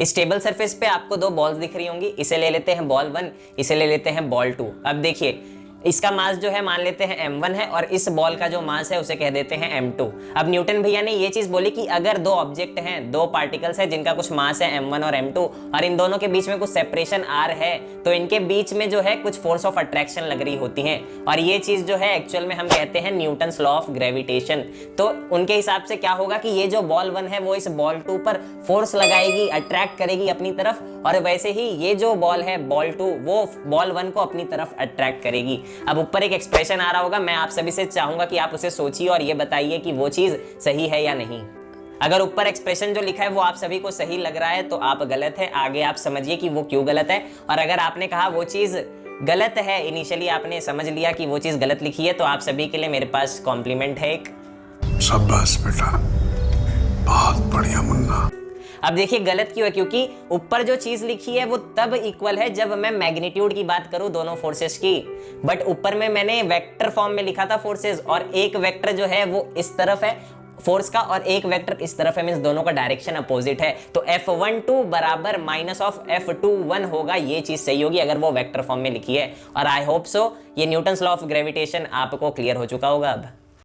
Stable surface पे आपको दो बॉल्स दिख रही होंगी, इसे ले लेते हैं बॉल 1, इसे ले लेते हैं बॉल 2। अब देखिए इसका मास जो है मान लेते हैं m1 है और इस बॉल का जो मास है उसे कह देते हैं m2। अब न्यूटन भैया ने ये चीज बोली कि अगर दो ऑब्जेक्ट हैं, दो पार्टिकल्स हैं जिनका कुछ मास है m1 और m2 और इन दोनों के बीच में कुछ सेपरेशन r है, तो इनके बीच में जो है कुछ फोर्स ऑफ अट्रैक्शन लग रही होती है और ये चीज जो है एक्चुअल में हम कहते हैं न्यूटन्स लॉ ऑफ ग्रेविटेशन। तो उनके हिसाब से क्या होगा कि ये जो बॉल 1 है वो इस बॉल 2 पर फोर्स लगाएगी, अट्रैक्ट करेगी अपनी तरफ, और वैसे ही ये जो बॉल है बॉल 2 वो बॉल 1 को अपनी तरफ अट्रैक्ट करेगी। अब ऊपर एक एक्सप्रेशन आ रहा होगा, मैं आप सभी से चाहूंगा कि आप उसे सोचिए और ये बताइए कि वो चीज सही है या नहीं। अगर ऊपर एक्सप्रेशन जो लिखा है वो आप सभी को सही लग रहा है तो आप गलत है, आगे आप समझिए कि वो क्यों गलत है। और अगर आपने कहा वो चीज गलत है, इनिशियली आपने समझ लिया कि वो चीज गलत लिखी है, तो आप सभी के लिए मेरे पास कॉम्प्लीमेंट है एक। शाबाश बेटा, बहुत बढ़िया मुन्ना। अब देखिए गलत क्यों है, क्योंकि ऊपर जो चीज लिखी है वो तब इक्वल है जब मैं मैग्नीट्यूड की बात करूं दोनों फोर्सेस की, बट ऊपर में मैंने वेक्टर फॉर्म में लिखा था फोर्सेस, और एक वेक्टर जो है वो इस तरफ है फोर्स का और एक वेक्टर इस तरफ है, मींस दोनों का डायरेक्शन अपोजिट है, तो F12 बराबर माइनस ऑफ F21 होगा। ये चीज सही होगी अगर वो वेक्टर फॉर्म में लिखी है। और आई होप सो ये न्यूटन्स लॉ ऑफ ग्रेविटेशन आपको क्लियर हो चुका होगा अब।